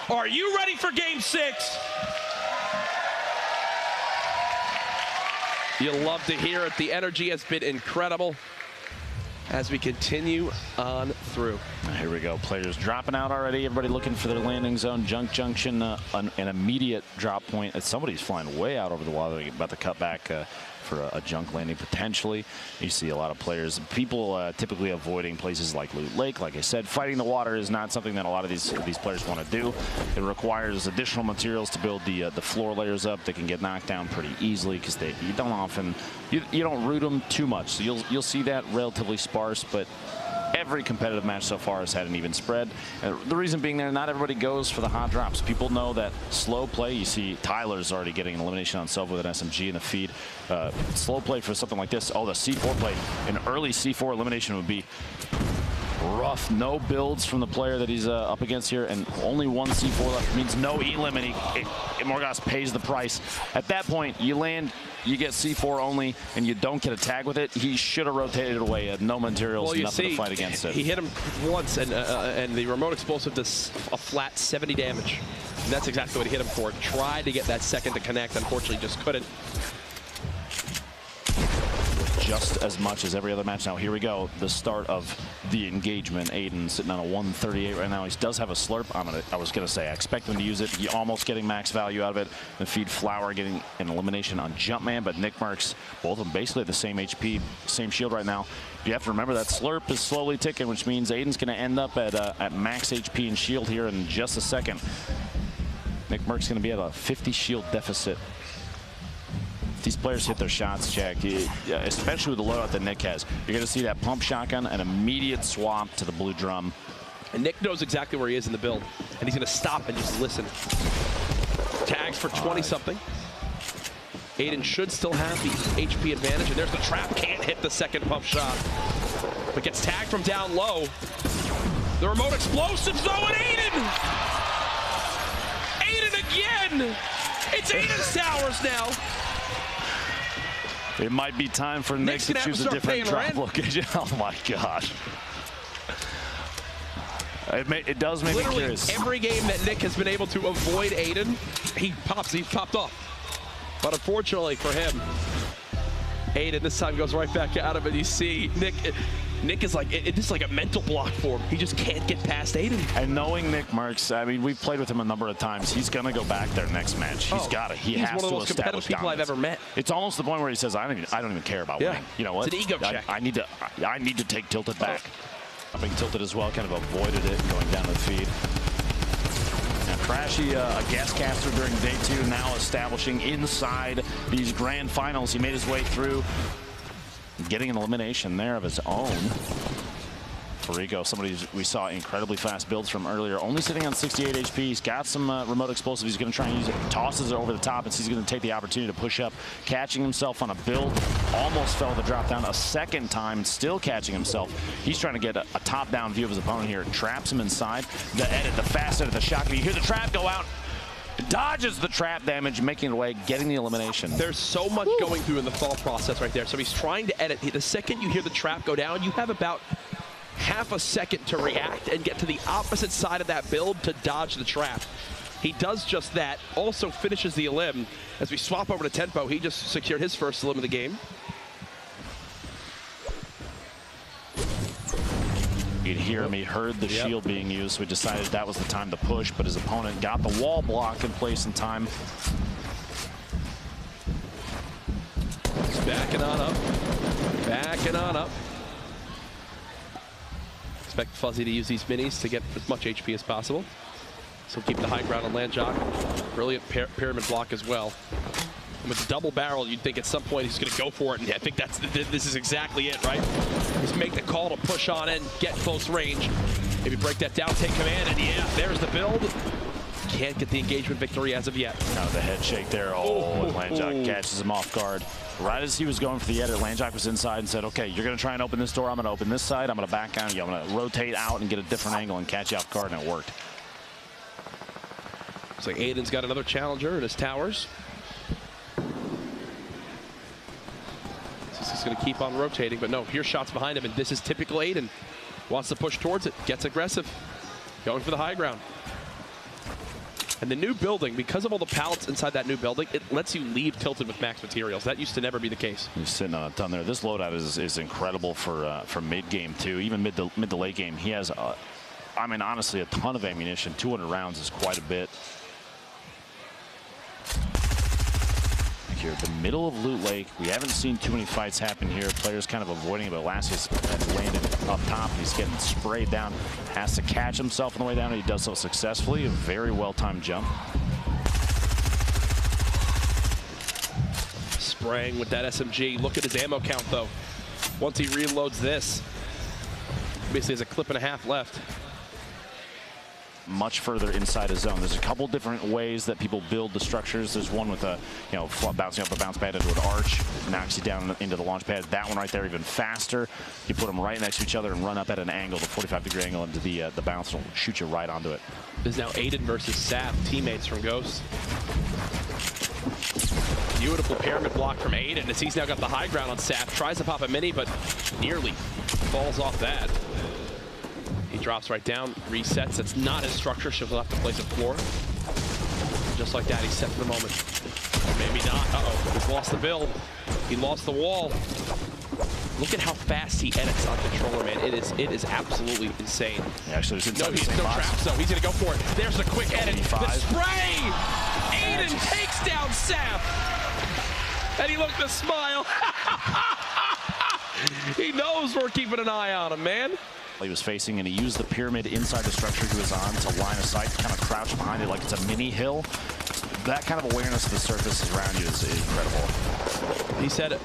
Are you ready for Game 6? You'll love to hear it. The energy has been incredible as we continue on through. Here we go. Players dropping out already. Everybody looking for their landing zone. Junk Junction, an immediate drop point. Somebody's flying way out over the water. About to cut back for a junk landing potentially. You see a lot of players. People typically avoiding places like Loot Lake. Like I said, fighting the water is not something that a lot of these players want to do. It requires additional materials to build the floor layers up. They can get knocked down pretty easily because you don't often you don't root them too much. So you'll see that relatively sparse, but every competitive match so far has had an even spread. The reason being there, not everybody goes for the hot drops. People know that slow play. You see Tyler's already getting an elimination on Silva with an SMG in the feed. Slow play for something like this. Oh, the C4 play. An early C4 elimination would be rough. No builds from the player that he's up against here, and only one C4 left. It means no elim, and Morgas pays the price. At that point, you land, you get C4 only, and you don't get a tag with it. He should have rotated it away. Had no materials, nothing to fight against it. He hit him once, and the remote explosive does a flat 70 damage. And that's exactly what he hit him for. Tried to get that second to connect, unfortunately just couldn't. Just as much as every other match. Now here we go, the start of the engagement. Aiden sitting on a 138 right now. He does have a slurp. I was gonna say I expect him to use it. He almost getting max value out of it. And Feed Flower getting an elimination on Jumpman, but Nick Marks, both of them basically the same HP, same shield right now. You have to remember that slurp is slowly ticking, which means Aiden's gonna end up at max HP and shield here in just a second. Nick Marks gonna be at a 50 shield deficit. These players hit their shots, Jack, especially with the loadout that Nick has. You're going to see that pump shotgun, an immediate swap to the blue drum. And Nick knows exactly where he is in the build, and he's going to stop and just listen. Tags for 20-something. Aiden should still have the HP advantage, and there's the trap. Can't hit the second pump shot, but gets tagged from down low. The remote explosives, though, and Aiden! Aiden again! It's Aiden's towers now. It might be time for Nick to choose a different drop location. Oh my gosh. It does make me curious. Every game that Nick has been able to avoid Aiden, he's popped off. But unfortunately for him, Aiden this time goes right back out of it. You see Nick is like, it's just like a mental block for him. He just can't get past Aiden. And knowing Nick Marks, I mean, we've played with him a number of times. He's going to go back there next match. He's got it. He has to establish dominance. He's one of the most competitive people I've ever met. It's almost the point where he says, I don't even care about winning. You know what? It's an ego check. I need to take Tilted back. Being tilted as well, kind of avoided it going down the feed. Now Crashy, a guest caster during day 2, now establishing inside these grand finals. He made his way through, getting an elimination there of his own. Rico, somebody we saw incredibly fast builds from earlier, only sitting on 68 HP. He's got some remote explosive. He's going to try and use it. Tosses it over the top, and so he's going to take the opportunity to push up, catching himself on a build. Almost fell the drop down a second time, still catching himself. He's trying to get a top-down view of his opponent here. Traps him inside. The edit, the fast edit, the shotgun. You hear the trap go out. Dodges the trap damage, making it away, getting the elimination. There's so much going through in the thought process right there. So he's trying to edit. The second you hear the trap go down, you have about half a second to react and get to the opposite side of that build to dodge the trap. He does just that, also finishes the elim. As we swap over to Tempo, he just secured his first elim of the game. You could hear him, he heard the shield being used, so he decided that was the time to push, but his opponent got the wall block in place in time. He's backing on up, backing on up. Expect Fuzzy to use these minis to get as much HP as possible. So keep the high ground on Landjock. Brilliant pyramid block as well. And with the double barrel, you'd think at some point he's going to go for it, and I think this is exactly it, right? Just make the call to push on in, get close range. Maybe break that down, take command, and yeah, there's the build. Can't get the engagement victory as of yet. Kind of the head shake there. Oh, Landjock catches him off guard. Right as he was going for the edit, Landjock was inside and said, okay, you're going to try and open this door. I'm going to open this side. I'm going to back on you. I'm going to rotate out and get a different angle and catch you off guard, and it worked. Looks like Aiden's got another challenger in his towers. He's going to keep on rotating, but no, here's shots behind him, and this is typical Aiden. Wants to push towards it, gets aggressive, going for the high ground. And the new building, because of all the pallets inside that new building, it lets you leave tilted with max materials. That used to never be the case. He's sitting on a ton there. This loadout is incredible for mid-game, too. Even mid to late game. He has, I mean, honestly, a ton of ammunition. 200 rounds is quite a bit. Here, the middle of Loot Lake. We haven't seen too many fights happen here. Players kind of avoiding it, but Laskus has landed up top. He's getting sprayed down. Has to catch himself on the way down, and he does so successfully. A very well-timed jump. Spraying with that SMG. Look at his ammo count, though. Once he reloads this, basically has a clip and a half left. Much further inside his zone. There's a couple different ways that people build the structures. There's one with a, you know, bouncing up a bounce pad into an arch, knocks you down into the launch pad. That one right there even faster. You put them right next to each other and run up at an angle, the 45-degree angle into the bounce, and will shoot you right onto it. This is now Aiden versus Sap, teammates from Ghost. Beautiful pyramid block from Aiden as he's now got the high ground on Sap. Tries to pop a mini, but nearly falls off that. He drops right down, resets. It's not his structure, so he'll have to place a floor. Just like that, he's set for the moment. Or maybe not. Uh-oh, he's lost the build. He lost the wall. Look at how fast he edits on controller, man. It is absolutely insane. Yeah, actually, there's no traps, though. He's gonna go for it. There's the quick edit. 85. The spray! Aiden takes down Sap. And he looked to smile. He knows we're keeping an eye on him, man. He was facing, and he used the pyramid inside the structure he was on to line of sight, kind of crouch behind it like it's a mini hill. That kind of awareness of the surfaces around you is incredible. He said,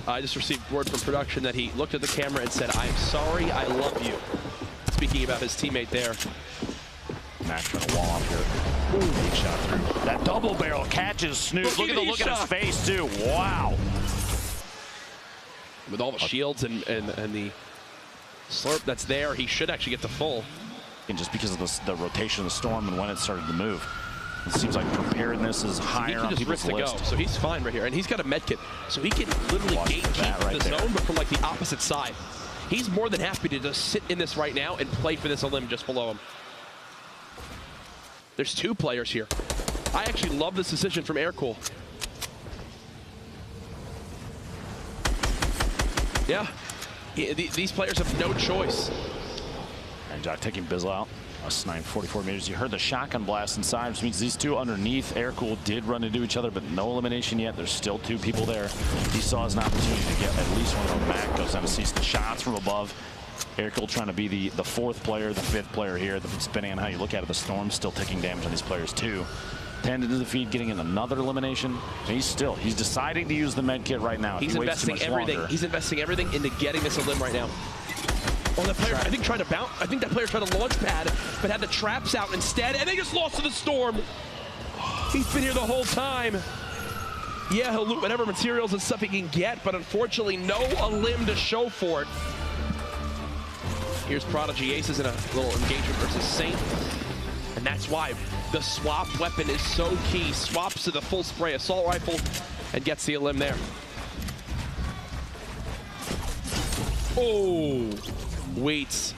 I just received word from production that he looked at the camera and said, I'm sorry, I love you. Speaking about his teammate there. Max trying to wall off here. Ooh, big shot through. That double barrel catches Snoop. Look at the look at his face, too. Wow. With all the shields and the slurp that's there, he should actually get the full. And just because of the rotation of the storm and when it started to move, it seems like preparedness is higher on people's list. So he's fine right here, and he's got a med kit, so he can literally gatekeep right the zone, but from like the opposite side. He's more than happy to just sit in this right now and play for this elim just below him. There's two players here. I actually love this decision from Aircool. Yeah. These players have no choice. And Jock taking Bizzle out. A snipe 44 meters. You heard the shotgun blast inside, which means these two underneath. Aircool did run into each other, but no elimination yet. There's still two people there. He saw his opportunity to get at least one of them. Mac goes down to see the shots from above. Aircool trying to be the fourth player, the fifth player here. Depending on how you look at it, the Storm's still taking damage on these players too. 10 into the feed, getting in another elimination. He's deciding to use the med kit right now. He's investing everything. Longer. He's investing everything into getting this elim right now. Oh, that player, I think tried to bounce. I think that player tried to launch pad, but had the traps out instead, and they just lost to the Storm. He's been here the whole time. Yeah, he'll loot whatever materials and stuff he can get, but unfortunately, no elim to show for it. Here's Prodigy Aces in a little engagement versus Saint, and that's why the swap weapon is so key. Swaps to the full spray assault rifle and gets the elim there. Oh, waits.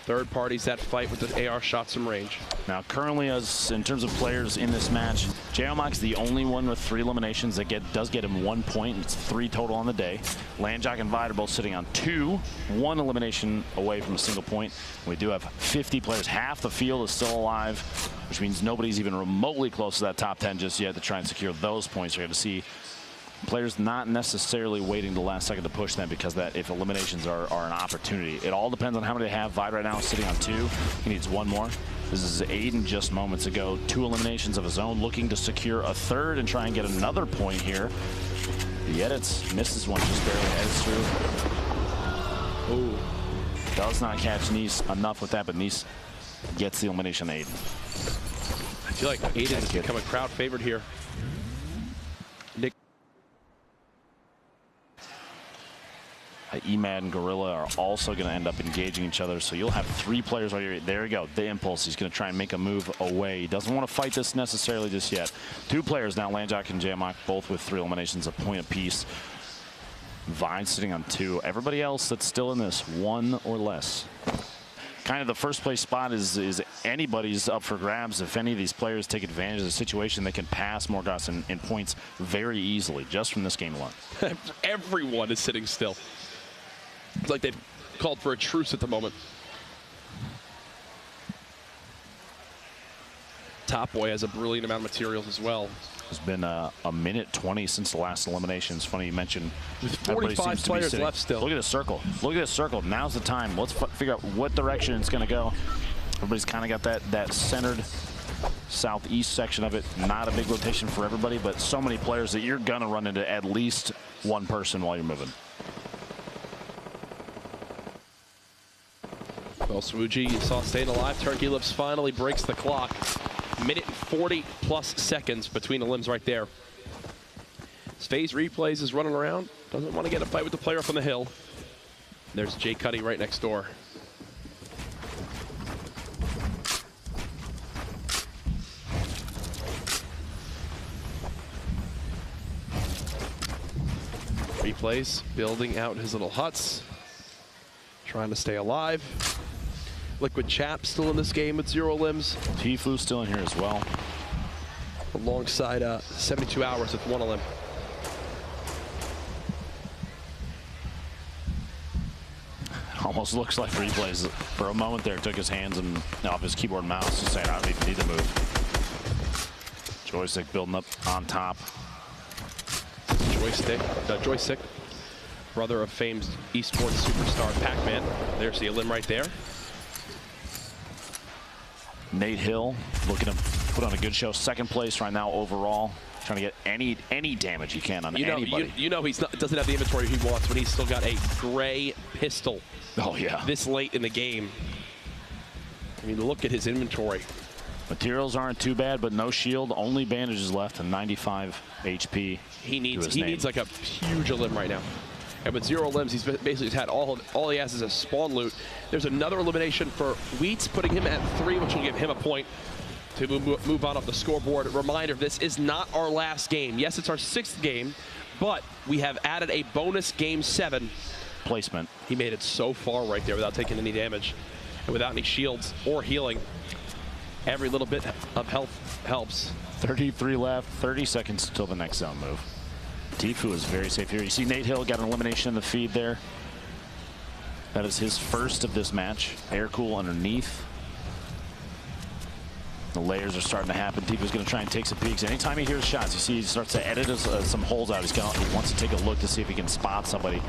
Third parties that fight with the AR shots from range. Now, currently, in terms of players in this match, JLMOC's the only one with 3 eliminations that does get him 1 point. It's 3 total on the day. Landjock and Vide are both sitting on 2, 1 elimination away from a single point. We do have 50 players. Half the field is still alive, which means nobody's even remotely close to that top 10 just yet to try and secure those points. You're going to see players not necessarily waiting the last second to push them, because that if eliminations are an opportunity. It all depends on how many they have. Vide right now is sitting on 2. He needs 1 more. This is Aiden just moments ago. 2 eliminations of his own, looking to secure a third and try and get another point here. The edits, misses one, just barely edits through. Ooh. Does not catch Nice. Enough with that, but Nice gets the elimination to Aiden. I feel like Aiden has become a crowd favorite here. Nick. Emad and Gorilla are also going to end up engaging each other, so you'll have 3 players right here. There you go, the impulse. He's going to try and make a move away. He doesn't want to fight this necessarily just yet. 2 players now, Landjock and JMOC, both with 3 eliminations, a point apiece. Vine sitting on 2. Everybody else that's still in this, 1 or less. kind of the first place spot is anybody's up for grabs. If any of these players take advantage of the situation, they can pass Morgoth in points very easily just from this game alone. Everyone is sitting still. It's like they've called for a truce at the moment. Top Boy has a brilliant amount of materials as well. It's been a minute 20 since the last elimination. It's funny you mentioned. With 45 players left still. Look at the circle. Look at the circle. Now's the time. Let's figure out what direction it's going to go. Everybody's kind of got that centered southeast section of it. Not a big rotation for everybody, but so many players that you're going to run into at least one person while you're moving. Well, Swooji, you saw staying alive. Turkey Lips finally breaks the clock. Minute and 40 plus seconds between the limbs right there. FaZe Replays is running around. Doesn't want to get a fight with the player up on the hill. There's Jay Cuddy right next door. Replays building out his little huts. Trying to stay alive. Liquid Chap still in this game with 0 limbs. Tfue still in here as well. Alongside 72 hours with 1 limb. Almost looks like Replays for a moment there took his hands and off his keyboard and mouse to say, I don't need to move. Joystick building up on top. Joystick, brother of famed esports superstar Pac-Man. There's the limb right there. Nate Hill looking to put on a good show. Second place right now overall. Trying to get any damage he can on anybody. You know he's doesn't have the inventory he wants when he's still got a gray pistol. Oh, yeah. This late in the game. I mean, look at his inventory. Materials aren't too bad, but no shield. Only bandages left and 95 HP. He needs like a huge limb right now. And with 0 limbs, he's basically had all he has is a spawn loot. There's another elimination for Wheats, putting him at 3, which will give him a point to move on up the scoreboard. Reminder, this is not our last game. Yes, it's our 6th game, but we have added a bonus game 7. Placement. He made it so far right there without taking any damage and without any shields or healing. Every little bit of health helps. 33 left, 30 seconds until the next zone move. Tfue is very safe here. You see Nate Hill got an elimination in the feed there. That is his first of this match. Air cool underneath. The layers are starting to happen. Tfue's going to try and take some peeks. Anytime he hears shots, you see he starts to edit some holes out. He wants to take a look to see if he can spot somebody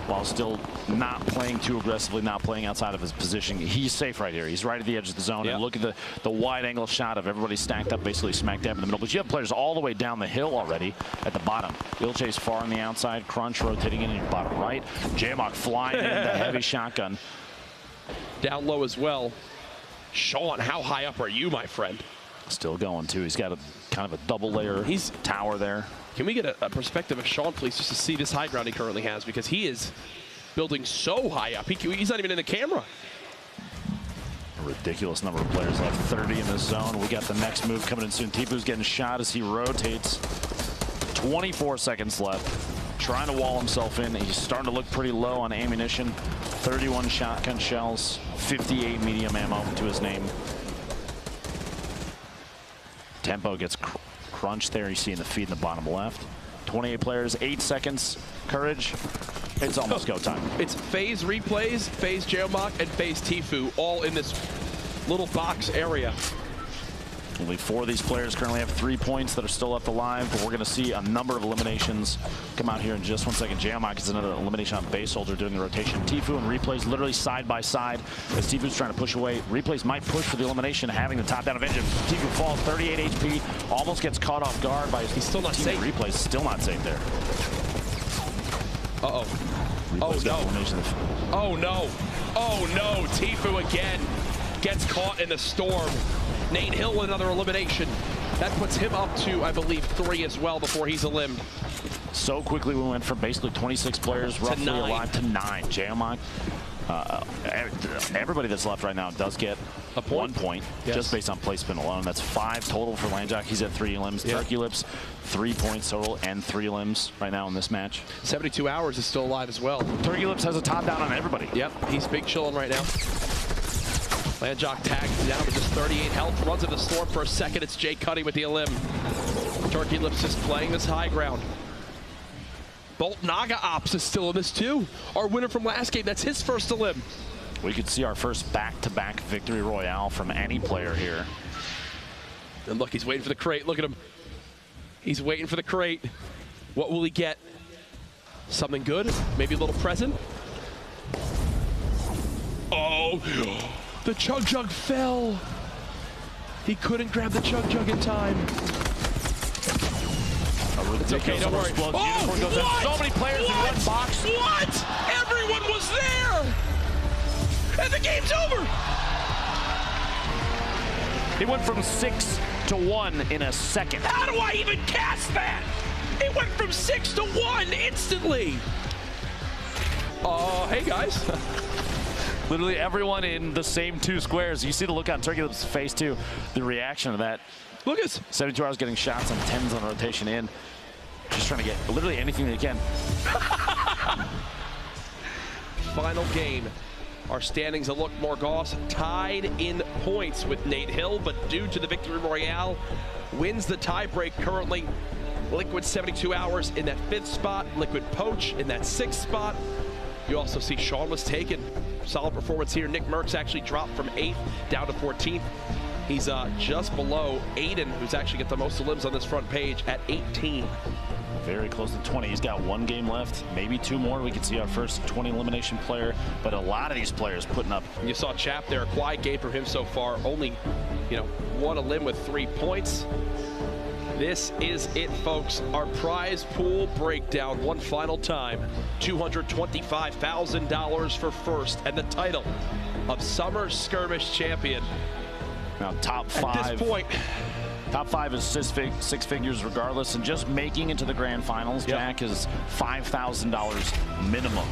while still not playing too aggressively, not playing outside of his position. He's safe right here. He's right at the edge of the zone. Yep. And look at the wide angle shot of everybody stacked up, basically smack dab in the middle. But you have players all the way down the hill already at the bottom. Ilchase far on the outside, Crunch rotating in your bottom right. J-Mock flying in the heavy shotgun. Down low as well. Sean, how high up are you, my friend? Still going, too. He's got a kind of a double layer tower there. Can we get a perspective of Sean, please, just to see this high ground he currently has? Because he is building so high up. He's not even in the camera. A ridiculous number of players left. 30 in the zone. We got the next move coming in soon. Tfue's getting shot as he rotates. 24 seconds left. Trying to wall himself in. He's starting to look pretty low on ammunition. 31 shotgun shells. 58 medium ammo to his name. Tempo gets crunched there. You see in the feed in the bottom left. 28 players, 8 seconds. Courage. It's almost go time. It's FaZe Replays, FaZe J-Mock, and FaZe Tfue all in this little box area. Only 4 of these players currently have 3 points that are still left alive, but we're going to see a number of eliminations come out here in just 1 second. J-Mock is another elimination on base holder doing the rotation. Tfue and Replays literally side by side as Tfue's trying to push away. Replays might push for the elimination, having the top down advantage. Tfue falls 38 HP, almost gets caught off guard by his He's still not safe. Replays still not safe there. Uh-oh. Oh, no. Oh, no. Oh, no. Tfue again gets caught in the storm. Nate Hill with another elimination. That puts him up to, I believe, 3 as well before he's elimed. So quickly we went from basically 26 players roughly alive to 9. J-Mock, everybody that's left right now does get a point. 1 point, yes, just based on placement alone. That's 5 total for Landjock. He's at 3 limbs. Yep. Turkey Lips, 3 points total and 3 limbs right now in this match. 72 hours is still alive as well. Turkey Lips has a top down on everybody. Yep, he's big chilling right now. Landjock tags down to just 38 health, runs into Storm for a second. It's Jay Cuddy with the elim. Turkey Lips just playing this high ground. Bolt Naga Ops is still in this too. Our winner from last game, that's his first elim. We could see our first back-to-back victory royale from any player here. And look, he's waiting for the crate. Look at him. He's waiting for the crate. What will he get? Something good? Maybe a little present? Oh, the Chug Jug fell. He couldn't grab the Chug Jug in time. It's okay, don't worry. Oh, what? So many players in one box. What? Everyone was there. And the game's over. He went from 6 to 1 in a second. How do I even cast that? It went from 6 to 1 instantly. Hey guys. Literally everyone in the same 2 squares. You see the look on Turkey Lips' face too. The reaction to that. Look at this. 72 hours getting shots on 10s on rotation in. Just trying to get literally anything they can. Final game. Our standings a look more Goss tied in points with Nate Hill, but due to the Victory Royale, wins the tiebreak currently. Liquid 72 Hours in that 5th spot, Liquid Poach in that 6th spot. You also see Sean was taken. Solid performance here. Nick Merckx actually dropped from 8th down to 14th. He's just below Aiden, who's actually got the most elims on this front page at 18. Very close to 20. He's got 1 game left, maybe 2 more. We could see our first 20 elimination player, but a lot of these players putting up. You saw Chap there, a quiet game from him so far. Only, 1 elim with 3 points. This is it, folks. Our prize pool breakdown one final time. $225,000 for first and the title of Summer Skirmish champion. Now top 5. At this point, top 5 is 6 figures regardless, and just making it to the grand finals, yep. Jack, is $5,000 minimum.